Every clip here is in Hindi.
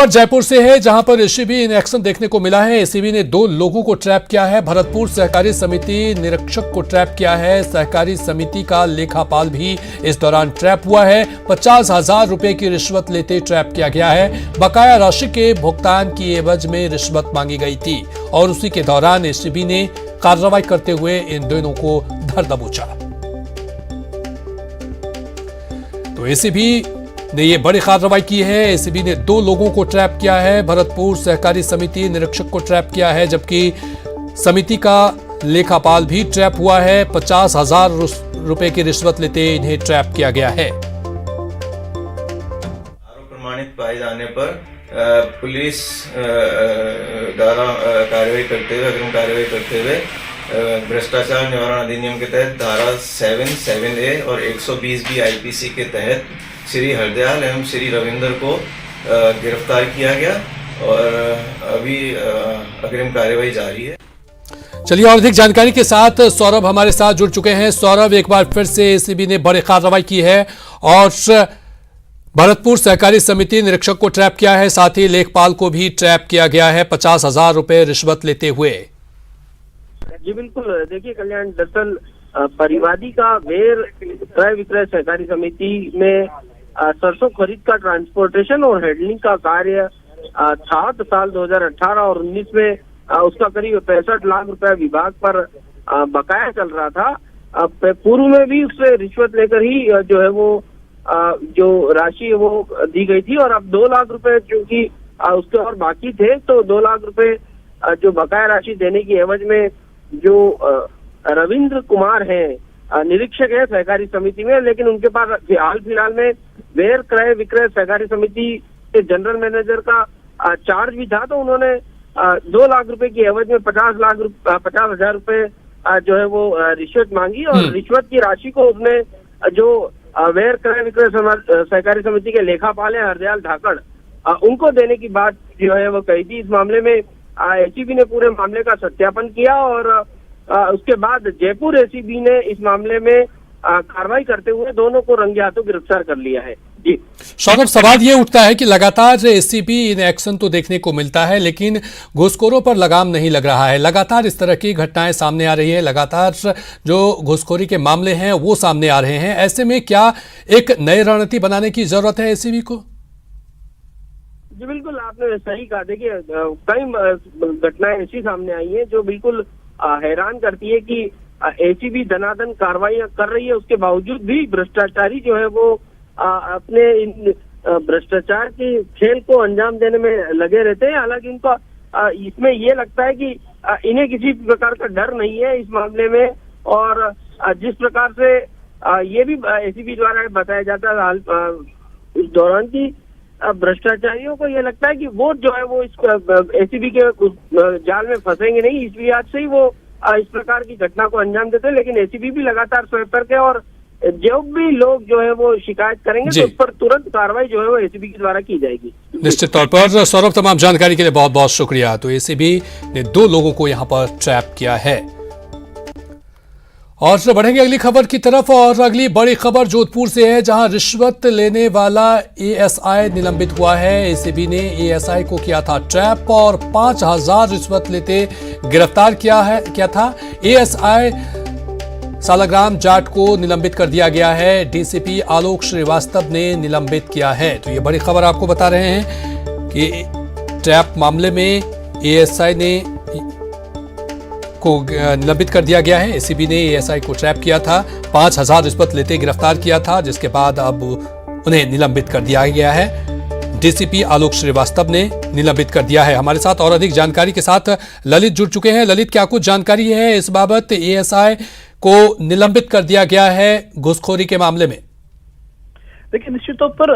जयपुर से है, जहां पर एसीबी इन एक्शन देखने को मिला है। एसीबी ने 2 लोगों को ट्रैप किया है। भरतपुर सहकारी समिति निरीक्षक को ट्रैप किया है। सहकारी समिति का लेखापाल भी इस दौरान ट्रैप हुआ है। 50,000 रुपए की रिश्वत लेते ट्रैप किया गया है। बकाया राशि के भुगतान की एवज में रिश्वत मांगी गई थी और उसी के दौरान एसीबी ने कार्रवाई करते हुए इन दोनों को धर दबोचा। तो एसीबी ने ये बड़ी कार्रवाई की है। एसीबी ने 2 लोगों को ट्रैप किया है। भरतपुर सहकारी समिति निरीक्षक को ट्रैप किया है, जबकि समिति का लेखापाल भी ट्रैप हुआ है। 50,000 रुपए की रिश्वत लेते इन्हें ट्रैप किया गया है। आरोप प्रमाणित पाए जाने पर पुलिस द्वारा कार्रवाई करते हुए अग्रिम कार्रवाई करते हुए भ्रष्टाचार निवारण अधिनियम के तहत धारा 7(7)A और 120B आईपीसी के तहत श्री हरदयाल एवं श्री रविंद्र को गिरफ्तार किया गया और अभी अग्रिम कार्रवाई जारी है। चलिए और अधिक जानकारी के साथ सौरभ हमारे साथ जुड़ चुके हैं। सौरभ, एक बार फिर से एसीबी ने बड़ी कार्रवाई की है और भरतपुर सहकारी समिति निरीक्षक को ट्रैप किया है, साथ ही लेखपाल को भी ट्रैप किया गया है 50,000 रुपए रिश्वत लेते हुए। जी बिल्कुल, देखिए कल्याण, दरअसल परिवादी का वेर क्रय विक्रय सहकारी समिति में सरसों खरीद का ट्रांसपोर्टेशन और हैंडलिंग का कार्य था। तो साल 2018 और 19 में उसका करीब 65 लाख रुपए विभाग पर बकाया चल रहा था। पूर्व में भी उससे रिश्वत लेकर ही जो है वो जो राशि है वो दी गई थी और अब 2 लाख रुपए चूंकि उसके और बाकी थे, तो 2 लाख रुपए जो बकाया राशि देने की एवज में जो रविंद्र कुमार हैं, निरीक्षक है सहकारी समिति में, लेकिन उनके पास हाल फिलहाल में वेर क्रय विक्रय सहकारी समिति के जनरल मैनेजर का चार्ज भी था। तो उन्होंने 2 लाख रुपए की एवज में 50,000 रुपए जो है वो रिश्वत मांगी और रिश्वत की राशि को उसने जो वेर क्रय विक्रय सहकारी समिति के लेखापाल है हरदयाल धाकड़, उनको देने की बात जो है वो कही थी। इस मामले में एसीबी ने पूरे मामले का सत्यापन किया और उसके बाद जयपुर एसीबी ने इस मामले में कार्रवाई करते हुए दोनों को रंगे हाथों गिरफ्तार कर लिया है। जी सौरभ, सवाल ये उठता है कि लगातार एसीबी इन एक्शन तो देखने को मिलता है, लेकिन घूसखोरों पर लगाम नहीं लग रहा है। लगातार इस तरह की घटनाएं सामने आ रही है, लगातार जो घूसखोरी के मामले हैं वो सामने आ रहे हैं। ऐसे में क्या एक नई रणनीति बनाने की जरूरत है एसीबी को? जी बिल्कुल, आपने सही कहा। देखिए कई घटनाएं ऐसी सामने आई हैं जो बिल्कुल हैरान करती है कि एसीबी धनाधन कार्रवाई कर रही है, उसके बावजूद भी भ्रष्टाचारी जो है वो अपने इन भ्रष्टाचार के खेल को अंजाम देने में लगे रहते हैं। हालांकि इनको इसमें ये लगता है कि इन्हें किसी प्रकार का डर नहीं है इस मामले में और जिस प्रकार से ये भी एसीबी द्वारा बताया जाता है इस दौरान की भ्रष्टाचारियों को ये लगता है कि वोट जो है वो इस एसीबी के जाल में फंसेंगे नहीं, इस लिहाज से ही वो इस प्रकार की घटना को अंजाम देते हैं। लेकिन एसीबी भी लगातार सतर्क है और जब भी लोग जो है वो शिकायत करेंगे तो उस पर तुरंत कार्रवाई जो है वो एसीबी के द्वारा की जाएगी। निश्चित तौर पर। सौरभ, तमाम जानकारी के लिए बहुत बहुत शुक्रिया। तो एसीबी ने 2 लोगों को यहां पर ट्रैप किया है। और बढ़ेंगे अगली खबर की तरफ और अगली बड़ी खबर जोधपुर से है, जहां रिश्वत लेने वाला एएसआई निलंबित हुआ है। एसीबी ने एएसआई को किया था ट्रैप और 5,000 रिश्वत लेते गिरफ्तार किया था। एएसआई सालाग्राम जाट को निलंबित कर दिया गया है। डीसीपी आलोक श्रीवास्तव ने निलंबित किया है। तो ये बड़ी खबर आपको बता रहे हैं कि ट्रैप मामले में एएसआई ने को निलंबित कर दिया गया है। एसीबी ने एएसआई को ट्रैप किया था, 5,000 रिश्वत लेते गिरफ्तार किया था, जिसके बाद अब उन्हें निलंबित कर दिया गया है। डीसीपी आलोक श्रीवास्तव ने निलंबित कर दिया है। हमारे साथ और अधिक जानकारी के साथ ललित जुड़ चुके हैं। ललित, क्या कुछ जानकारी है इस बाबत? एएसआई को निलंबित कर दिया गया है घूसखोरी के मामले में। देखिए, निश्चित तौर पर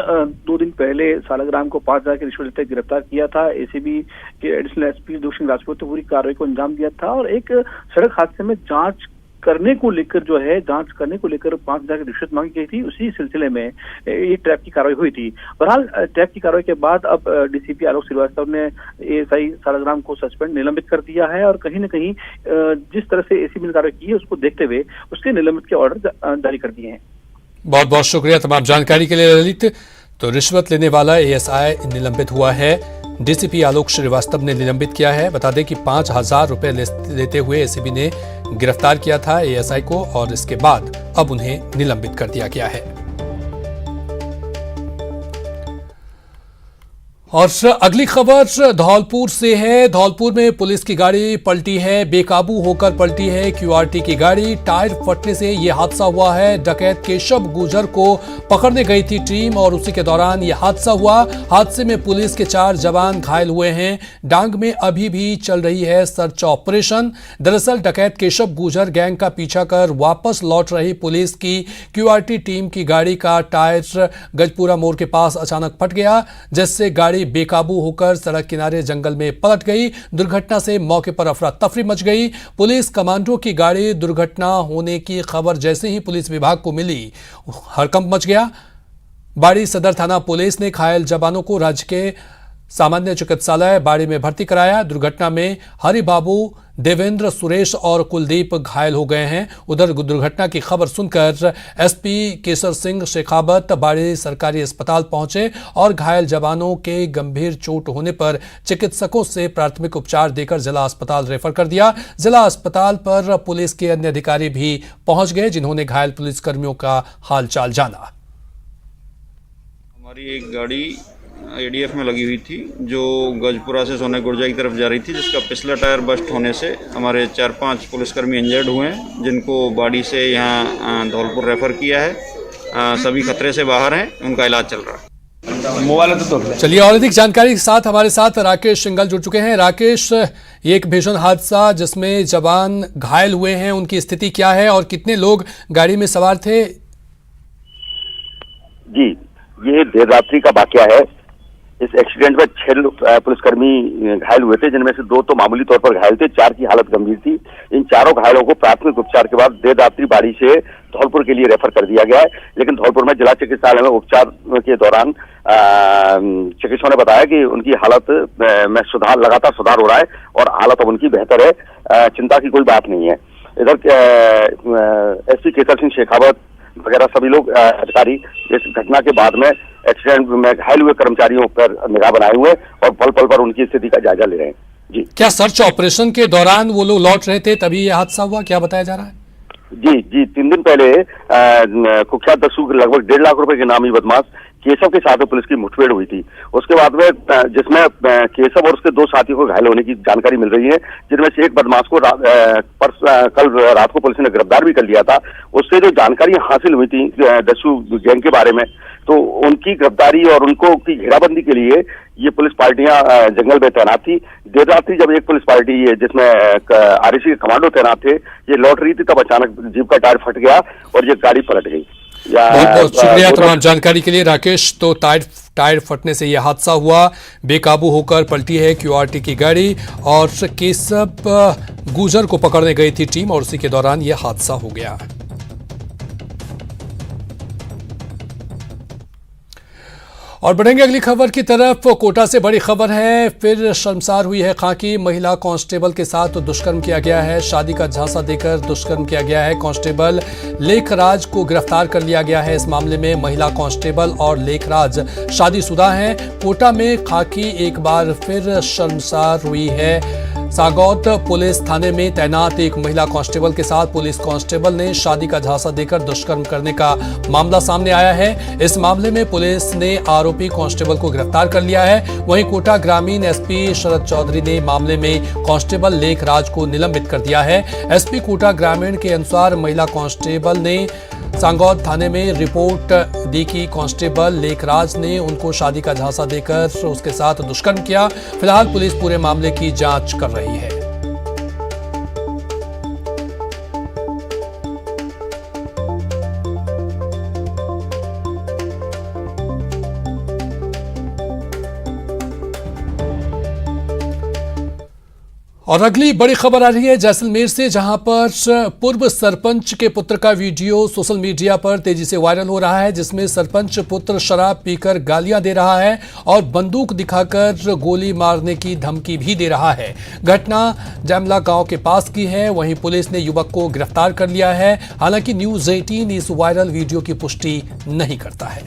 2 दिन पहले सालाग्राम को 5,000 की रिश्वत लेते गिरफ्तार किया था। एसीबी के एडिशनल एसपी दुष्यंत सिंह राजपूत ने पूरी कार्रवाई को अंजाम दिया था और एक सड़क हादसे में जांच करने को लेकर 5,000 की रिश्वत मांगी गई थी। उसी सिलसिले में ये ट्रैप की कार्रवाई हुई थी। बहरहाल ट्रैप की कार्रवाई के बाद अब डीसीपी आलोक श्रीवास्तव ने एएसआई सालाग्राम को सस्पेंड निलंबित कर दिया है और कहीं न कहीं जिस तरह से एसीबी ने कार्रवाई की है उसको देखते हुए उसके निलंबित के ऑर्डर जारी कर दिए हैं। बहुत बहुत शुक्रिया तमाम जानकारी के लिए ललित। तो रिश्वत लेने वाला एएसआई निलंबित हुआ है। डीसीपी आलोक श्रीवास्तव ने निलंबित किया है। बता दें कि 5,000 रुपए लेते हुए एसीबी ने गिरफ्तार किया था एएसआई को और इसके बाद अब उन्हें निलंबित कर दिया गया है। और अगली खबर धौलपुर से है। धौलपुर में पुलिस की गाड़ी पलटी है, बेकाबू होकर पलटी है क्यूआरटी की गाड़ी। टायर फटने से यह हादसा हुआ है। डकैत केशव गुजर को पकड़ने गई थी टीम और उसी के दौरान यह हादसा हुआ। हादसे में पुलिस के 4 जवान घायल हुए हैं। डांग में अभी भी चल रही है सर्च ऑपरेशन। दरअसल डकैत केशव गुजर गैंग का पीछा कर वापस लौट रही पुलिस की क्यूआरटी टीम की गाड़ी का टायर गजपुरा मोड़ के पास अचानक फट गया, जिससे गाड़ी बेकाबू होकर सड़क किनारे जंगल में पलट गई। दुर्घटना से मौके पर अफरा तफरी मच गई। पुलिस कमांडो की गाड़ी दुर्घटना होने की खबर जैसे ही पुलिस विभाग को मिली, हड़कंप मच गया। बाड़ी सदर थाना पुलिस ने घायल जवानों को राज्य के सामान्य चिकित्सालय बाड़ी में भर्ती कराया। दुर्घटना में हरिबाबू, देवेंद्र, सुरेश और कुलदीप घायल हो गए हैं। उधर दुर्घटना की खबर सुनकर एसपी केसर सिंह शेखावत बाड़ी सरकारी अस्पताल पहुंचे और घायल जवानों के गंभीर चोट होने पर चिकित्सकों से प्राथमिक उपचार देकर जिला अस्पताल रेफर कर दिया। जिला अस्पताल पर पुलिस के अन्य अधिकारी भी पहुंच गए, जिन्होंने घायल पुलिसकर्मियों का हालचाल जाना। हमारी एक गाड़ी एडीएफ में लगी हुई थी जो गजपुरा से सोने गुर्जा की तरफ जा रही थी, जिसका पिछला टायर बस्ट होने से हमारे 4-5 पुलिसकर्मी इंजर्ड हुए हैं, जिनको बाड़ी से यहाँ धौलपुर रेफर किया है। सभी खतरे से बाहर हैं, उनका इलाज चल रहा है। मोबाइल तो चलिए और अधिक जानकारी के साथ हमारे साथ राकेश सिंगल जुड़ चुके हैं। राकेश, ये एक भीषण हादसा जिसमें जवान घायल हुए हैं, उनकी स्थिति क्या है और कितने लोग गाड़ी में सवार थे? जी, ये देर रात्रि का वाकया है। इस एक्सीडेंट में 6 पुलिसकर्मी घायल हुए थे, जिनमें से 2 तो मामूली तौर पर घायल थे, 4 की हालत गंभीर थी। इन चारों घायलों को प्राथमिक उपचार के बाद देर रात्रि बाड़ी से धौलपुर के लिए रेफर कर दिया गया है। लेकिन धौलपुर में जिला चिकित्सालय में उपचार के दौरान चिकित्सकों ने बताया कि उनकी हालत में लगातार सुधार हो रहा है और हालत अब उनकी बेहतर है। चिंता की कोई बात नहीं है। इधर एसपी केसर सिंह शेखावत वगैरह सभी लोग अधिकारी इस घटना के बाद में एक्सीडेंट में घायल हुए कर्मचारियों पर निगाह बनाए हुए और पल पल पर उनकी स्थिति का जायजा ले रहे हैं। जी, क्या सर्च ऑपरेशन के दौरान वो लोग लौट रहे थे तभी यह हादसा हुआ, क्या बताया जा रहा है? जी, 3 दिन पहले कुख्यात दस्यु लगभग 1.5 लाख रुपए के नामी बदमाश केशव के साथ पुलिस की मुठभेड़ हुई थी। उसके बाद में जिसमें केशव और उसके 2 साथियों को घायल होने की जानकारी मिल रही है, जिनमें से एक बदमाश को कल रात को पुलिस ने गिरफ्तार भी कर लिया था। उससे जो जानकारी हासिल हुई थी दस्यु गैंग के बारे में, तो उनकी गिरफ्तारी और उनको की घेराबंदी के लिए ये पुलिस पार्टियां जंगल में तैनात थी। देर रात्रि जब एक पुलिस पार्टी जिसमें आरएसी के कमांडो तैनात थे, ये लौट रही थी, तब अचानक जीप का टायर फट गया और ये गाड़ी पलट गई। बहुत बहुत शुक्रिया तमाम जानकारी के लिए राकेश। तो टायर फटने से यह हादसा हुआ, बेकाबू होकर पलटी है क्यूआरटी की गाड़ी और केशव गुजर को पकड़ने गई थी टीम और उसी के दौरान यह हादसा हो गया। और बढ़ेंगे अगली खबर की तरफ। कोटा से बड़ी खबर है, फिर शर्मसार हुई है खाकी। महिला कांस्टेबल के साथ दुष्कर्म किया गया है, शादी का झांसा देकर दुष्कर्म किया गया है। कांस्टेबल लेखराज को गिरफ्तार कर लिया गया है। इस मामले में महिला कांस्टेबल और लेखराज शादीशुदा हैं। कोटा में खाकी एक बार फिर शर्मसार हुई है। सागौत पुलिस थाने में तैनात एक महिला कांस्टेबल के साथ पुलिस कांस्टेबल ने शादी का झांसा देकर दुष्कर्म करने का मामला सामने आया है। इस मामले में पुलिस ने आरोपी कांस्टेबल को गिरफ्तार कर लिया है। वहीं कोटा ग्रामीण एसपी शरद चौधरी ने मामले में कांस्टेबल लेखराज को निलंबित कर दिया है। एसपी कोटा ग्रामीण के अनुसार महिला कांस्टेबल ने सांगौद थाने में रिपोर्ट दी कि कांस्टेबल लेखराज ने उनको शादी का झांसा देकर उसके साथ दुष्कर्म किया। फिलहाल पुलिस पूरे मामले की जांच कर रही है। और अगली बड़ी खबर आ रही है जैसलमेर से, जहां पर पूर्व सरपंच के पुत्र का वीडियो सोशल मीडिया पर तेजी से वायरल हो रहा है, जिसमें सरपंच पुत्र शराब पीकर गालियां दे रहा है और बंदूक दिखाकर गोली मारने की धमकी भी दे रहा है। घटना जैमला गांव के पास की है। वहीं पुलिस ने युवक को गिरफ्तार कर लिया है। हालांकि न्यूज़ 18 इस वायरल वीडियो की पुष्टि नहीं करता है।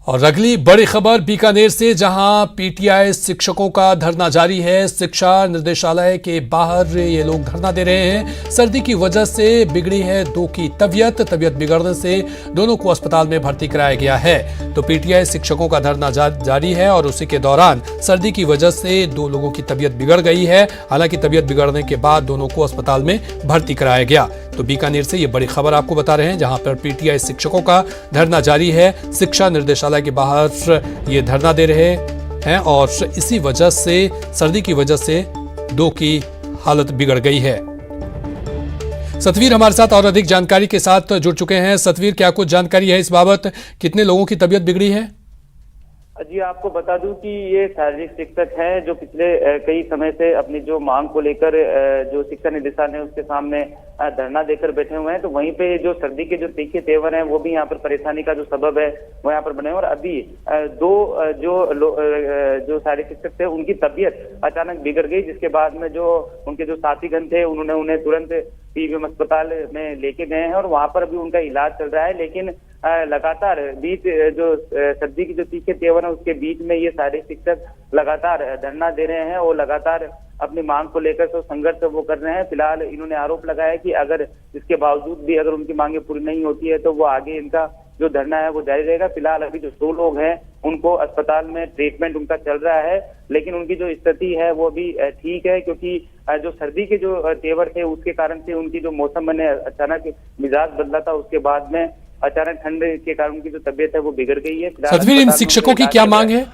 और अगली बड़ी खबर बीकानेर से, जहां पीटीआई शिक्षकों का धरना जारी है। शिक्षा निर्देशालय के बाहर ये लोग धरना दे रहे हैं। सर्दी की वजह से बिगड़ी है दो की तबीयत बिगड़ने से दोनों को अस्पताल में भर्ती कराया गया है। तो पीटीआई शिक्षकों का धरना जारी है और उसी के दौरान सर्दी की वजह से दो लोगों की तबीयत बिगड़ गई है। हालांकि तबीयत बिगड़ने के बाद दोनों को अस्पताल में भर्ती कराया गया। तो बीकानेर से ये बड़ी खबर आपको बता रहे हैं, जहां पर पीटीआई शिक्षकों का धरना जारी है। शिक्षा निर्देशालय के बाहर ये धरना दे रहे हैं और इसी वजह से, सर्दी की वजह से दो की हालत बिगड़ गई है। सतवीर हमारे साथ और अधिक जानकारी के साथ जुड़ चुके हैं। सतवीर, क्या कुछ जानकारी है इस बाबत, कितने लोगों की तबीयत बिगड़ी है? जी, आपको बता दूं कि ये शारीरिक शिक्षक हैं जो पिछले कई समय से अपनी जो मांग को लेकर जो शिक्षा निदेशालय है उसके सामने धरना देकर बैठे हुए हैं। तो वहीं पे जो सर्दी के जो तीखे तेवर हैं वो भी यहाँ पर परेशानी का जो सबब है वो यहाँ पर बने हैं। और अभी दो जो शारीरिक शिक्षक थे उनकी तबीयत अचानक बिगड़ गई, जिसके बाद में जो उनके जो साथीगण थे उन्होंने उन्हें तुरंत पीबीएम अस्पताल में लेके गए हैं और वहां पर भी उनका इलाज चल रहा है। लेकिन लगातार बीच जो सर्दी की जो तीखे तेवर है उसके बीच में ये सारे शिक्षक लगातार धरना दे रहे हैं और लगातार अपनी मांग को लेकर तो संघर्ष वो कर रहे हैं। फिलहाल इन्होंने आरोप लगाया कि अगर इसके बावजूद भी अगर उनकी मांगे पूरी नहीं होती है तो वो आगे इनका जो धरना है वो जारी रहेगा। फिलहाल अभी जो दो लोग हैं उनको अस्पताल में ट्रीटमेंट उनका चल रहा है, लेकिन उनकी जो स्थिति है वो भी ठीक है, क्योंकि जो सर्दी के जो तेवर थे उसके कारण से उनकी जो मौसम में अचानक मिजाज बदला था, उसके बाद में अचानक ठंड के कारण उनकी जो तबीयत है वो बिगड़ गई है। सतवीर, इन शिक्षकों की क्या मांग है?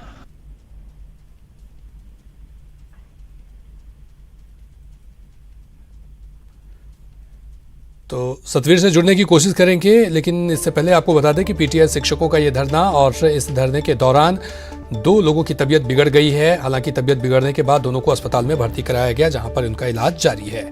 तो सतवीर से जुड़ने की कोशिश करेंगे, लेकिन इससे पहले आपको बता दें कि पीटीआई शिक्षकों का ये धरना और इस धरने के दौरान दो लोगों की तबीयत बिगड़ गई है। हालांकि तबीयत बिगड़ने के बाद दोनों को अस्पताल में भर्ती कराया गया, जहां पर उनका इलाज जारी है।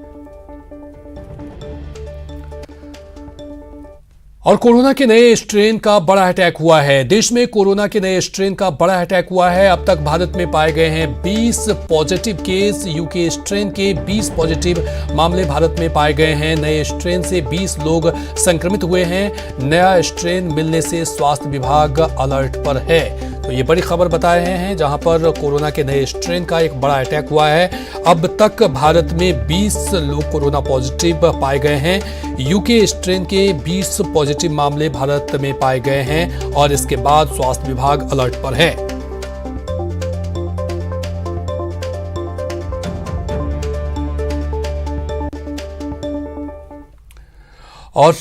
और कोरोना के नए स्ट्रेन का बड़ा अटैक हुआ है। देश में कोरोना के नए स्ट्रेन का बड़ा अटैक हुआ है। अब तक भारत में पाए गए हैं 20 पॉजिटिव केस। यूके स्ट्रेन के 20 पॉजिटिव मामले भारत में पाए गए हैं। नए स्ट्रेन से 20 लोग संक्रमित हुए हैं। नया स्ट्रेन मिलने से स्वास्थ्य विभाग अलर्ट पर है। तो ये बड़ी खबर बता रहे हैं, जहां पर कोरोना के नए स्ट्रेन का एक बड़ा अटैक हुआ है। अब तक भारत में 20 लोग कोरोना पॉजिटिव पाए गए हैं। यूके स्ट्रेन के 20 पॉजिटिव मामले भारत में पाए गए हैं और इसके बाद स्वास्थ्य विभाग अलर्ट पर है। और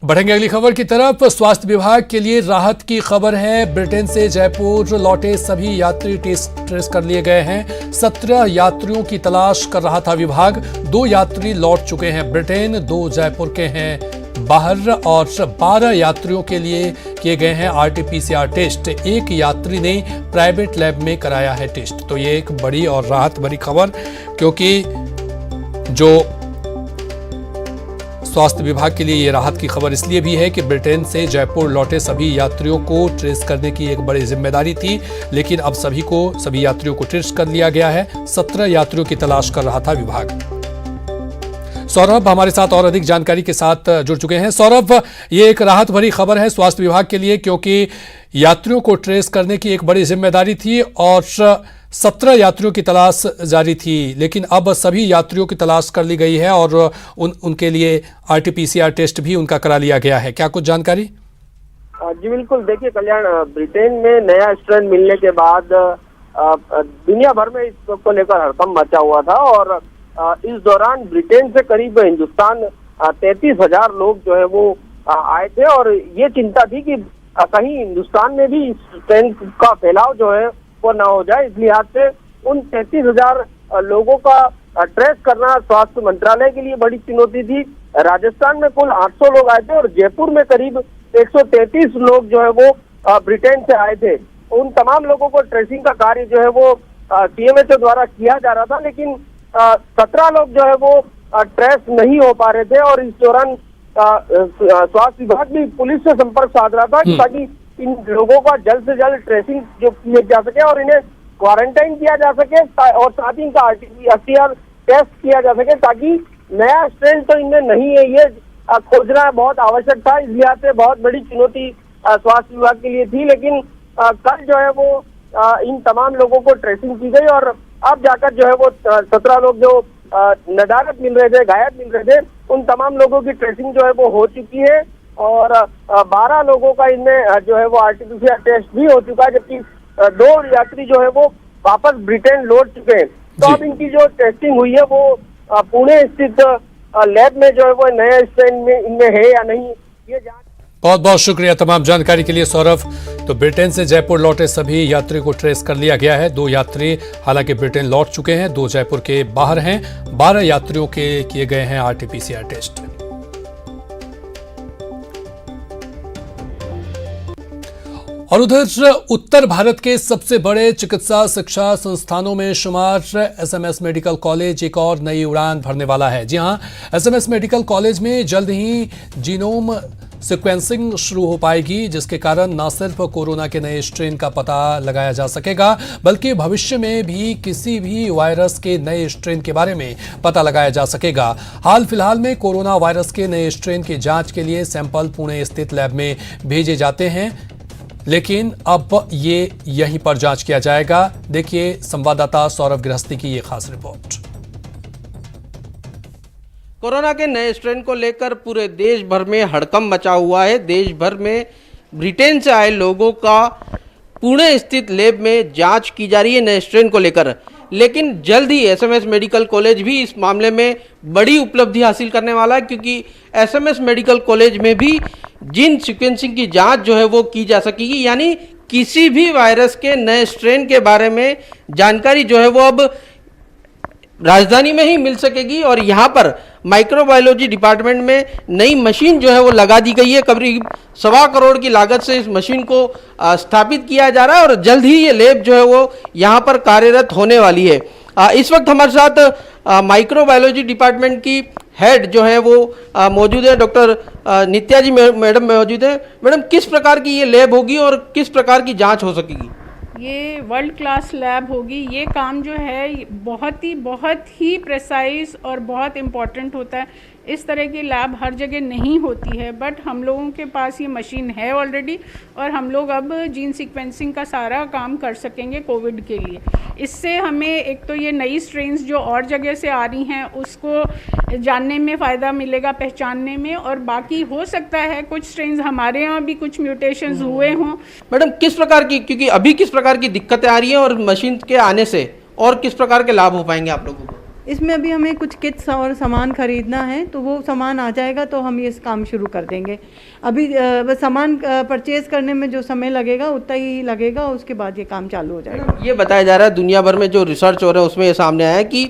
बढ़ेंगे अगली खबर की तरफ। स्वास्थ्य विभाग के लिए राहत की खबर है। ब्रिटेन से जयपुर लौटे सभी यात्री ट्रेस कर लिए गए हैं। 17 यात्रियों की तलाश कर रहा था विभाग। 2 यात्री लौट चुके हैं ब्रिटेन, 2 जयपुर के हैं बाहर और 12 यात्रियों के लिए किए गए हैं RT-PCR टेस्ट। 1 यात्री ने प्राइवेट लैब में कराया है टेस्ट। तो ये एक बड़ी और राहत भरी खबर, क्योंकि जो स्वास्थ्य विभाग के लिए ये राहत की खबर इसलिए भी है कि ब्रिटेन से जयपुर लौटे सभी यात्रियों को ट्रेस करने की एक बड़ी जिम्मेदारी थी, लेकिन अब सभी यात्रियों को ट्रेस कर लिया गया है। 17 यात्रियों की तलाश कर रहा था विभाग। सौरभ हमारे साथ और अधिक जानकारी के साथ जुड़ चुके हैं। सौरभ, ये एक राहत भरी खबर है स्वास्थ्य विभाग के लिए, क्योंकि यात्रियों को ट्रेस करने की एक बड़ी जिम्मेदारी थी और 17 यात्रियों की तलाश जारी थी, लेकिन अब सभी यात्रियों की तलाश कर ली गई है और उनके लिए RT-PCR टेस्ट भी उनका करा लिया गया है। क्या कुछ जानकारी? जी बिल्कुल, देखिए कल्याण, ब्रिटेन में नया स्ट्रेन मिलने के बाद दुनिया भर में इसको लेकर हड़कंप मचा हुआ था और इस दौरान ब्रिटेन से करीब हिंदुस्तान 33,000 लोग जो है वो आए थे और ये चिंता थी कि कहीं हिंदुस्तान में भी इस स्ट्रेन का फैलाव जो है वो ना हो जाए। इस लिहाज से उन 33,000 लोगों का ट्रेस करना स्वास्थ्य मंत्रालय के लिए बड़ी चुनौती थी। राजस्थान में कुल 800 लोग आए थे और जयपुर में करीब 133 लोग जो है वो ब्रिटेन से आए थे। उन तमाम लोगों को ट्रेसिंग का कार्य जो है वो CMHO द्वारा किया जा रहा था, लेकिन 17 लोग जो है वो ट्रेस नहीं हो पा रहे थे और इस दौरान स्वास्थ्य विभाग भी पुलिस से संपर्क साध रहा था ताकि इन लोगों का जल्द से जल्द ट्रेसिंग जो किया जा सके और इन्हें क्वारंटाइन किया जा सके और साथ ही इनका RT-PCR टेस्ट किया जा सके, ताकि नया स्ट्रेन तो इनमें नहीं है ये खोजना बहुत आवश्यक था। इस लिहाज से बहुत बड़ी चुनौती स्वास्थ्य विभाग के लिए थी, लेकिन कल जो है वो इन तमाम लोगों को ट्रेसिंग की गई और अब जाकर जो है वो 17 लोग जो नदारत मिल रहे थे, घायल मिल रहे थे, उन तमाम लोगों की ट्रेसिंग जो है वो हो चुकी है और 12 लोगों का इनमें जो है वो आरटीपीसीआर टेस्ट भी हो चुका है, जबकि 2 यात्री जो है वो वापस ब्रिटेन लौट चुके हैं। तो अब इनकी जो टेस्टिंग हुई है वो पुणे स्थित लैब में जो है वो नया स्ट्रेन में इनमें है या नहीं, ये जांच। बहुत बहुत शुक्रिया तमाम जानकारी के लिए सौरभ। तो ब्रिटेन से जयपुर लौटे सभी यात्रियों को ट्रेस कर लिया गया है। 2 यात्री हालांकि ब्रिटेन लौट चुके हैं, 2 जयपुर के बाहर हैं। 12 यात्रियों के किए गए हैं आरटीपीसीआर टेस्ट। और उधर उत्तर भारत के सबसे बड़े चिकित्सा शिक्षा संस्थानों में शुमार एसएमएस मेडिकल कॉलेज एक और नई उड़ान भरने वाला है। जी हां, एसएमएस मेडिकल कॉलेज में जल्द ही जीनोम सीक्वेंसिंग शुरू हो पाएगी, जिसके कारण न सिर्फ कोरोना के नए स्ट्रेन का पता लगाया जा सकेगा, बल्कि भविष्य में भी किसी भी वायरस के नए स्ट्रेन के बारे में पता लगाया जा सकेगा। हाल फिलहाल में कोरोना वायरस के नए स्ट्रेन की जांच के लिए सैंपल पुणे स्थित लैब में भेजे जाते हैं, लेकिन अब ये यहीं पर जांच किया जाएगा। देखिए संवाददाता सौरभ गृहस्थी की ये खास रिपोर्ट। कोरोना के नए स्ट्रेन को लेकर पूरे देश भर में हड़कंप मचा हुआ है। देश भर में ब्रिटेन से आए लोगों का पुणे स्थित लैब में जांच की जा रही है नए स्ट्रेन को लेकर, लेकिन जल्द ही एसएमएस मेडिकल कॉलेज भी इस मामले में बड़ी उपलब्धि हासिल करने वाला है, क्योंकि एसएमएस मेडिकल कॉलेज में भी जीन सीक्वेंसिंग की जांच जो है वो की जा सकेगी, यानी किसी भी वायरस के नए स्ट्रेन के बारे में जानकारी जो है वो अब राजधानी में ही मिल सकेगी। और यहाँ पर माइक्रोबायोलॉजी डिपार्टमेंट में नई मशीन जो है वो लगा दी गई है। करीब 1.25 करोड़ की लागत से इस मशीन को स्थापित किया जा रहा है और जल्द ही ये लैब जो है वो यहाँ पर कार्यरत होने वाली है। इस वक्त हमारे साथ माइक्रोबायोलॉजी डिपार्टमेंट की हेड जो है वो मौजूद है, डॉक्टर नित्या जी मैडम मौजूद है। मैडम, किस प्रकार की ये लैब होगी और किस प्रकार की जाँच हो सकेगी? ये वर्ल्ड क्लास लैब होगी। ये काम जो है बहुत ही प्रिसाइज और बहुत इम्पॉर्टेंट होता है। इस तरह की लैब हर जगह नहीं होती है, बट हम लोगों के पास ये मशीन है ऑलरेडी और हम लोग अब जीन सीक्वेंसिंग का सारा काम कर सकेंगे कोविड के लिए। इससे हमें एक तो ये नई स्ट्रेन्स जो और जगह से आ रही हैं उसको जानने में फ़ायदा मिलेगा, पहचानने में, और बाकी हो सकता है कुछ स्ट्रेन्स हमारे यहाँ भी कुछ म्यूटेशंस हुए हों। मैडम, किस प्रकार की, क्योंकि अभी किस प्रकार की दिक्कतें आ रही हैं और मशीन के आने से और किस प्रकार के लाभ हो पाएंगे आप लोगों को? इसमें अभी हमें कुछ किट्स और सामान खरीदना है, तो वो सामान आ जाएगा तो हम ये काम शुरू कर देंगे। अभी सामान परचेज करने में जो समय लगेगा उतना ही लगेगा, उसके बाद ये काम चालू हो जाएगा। ये बताया जा रहा है दुनिया भर में जो रिसर्च हो रहा है उसमें ये सामने आया है कि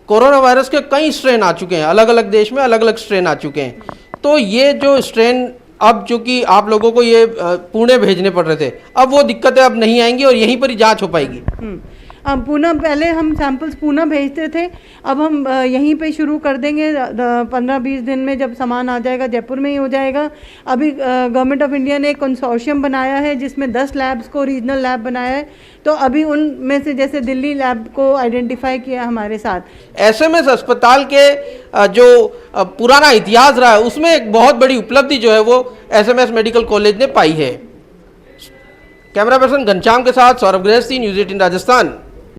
कोरोना वायरस के कई स्ट्रेन आ चुके हैं, अलग अलग देश में अलग अलग स्ट्रेन आ चुके हैं। तो ये जो स्ट्रेन अब चूँकि आप लोगों को ये पुणे भेजने पड़ रहे थे, अब वो दिक्कतें अब नहीं आएंगी और यहीं पर ही जाँच हो पाएगी। पूना, पहले हम सैंपल्स पूना भेजते थे, अब हम यहीं पे शुरू कर देंगे। 15-20 दिन में जब सामान आ जाएगा जयपुर में ही हो जाएगा। अभी गवर्नमेंट ऑफ इंडिया ने एक कंसोर्शियम बनाया है जिसमें 10 लैब्स को रीजनल लैब बनाया है, तो अभी उनमें से जैसे दिल्ली लैब को आइडेंटिफाई किया हमारे साथ। एसएमएस अस्पताल के जो पुराना इतिहास रहा है उसमें एक बहुत बड़ी उपलब्धि जो है वो एसएमएस मेडिकल कॉलेज ने पाई है। कैमरा पर्सन घनश्याम के साथ सौरभ गृहस्थी, न्यूज़ 18 राजस्थान।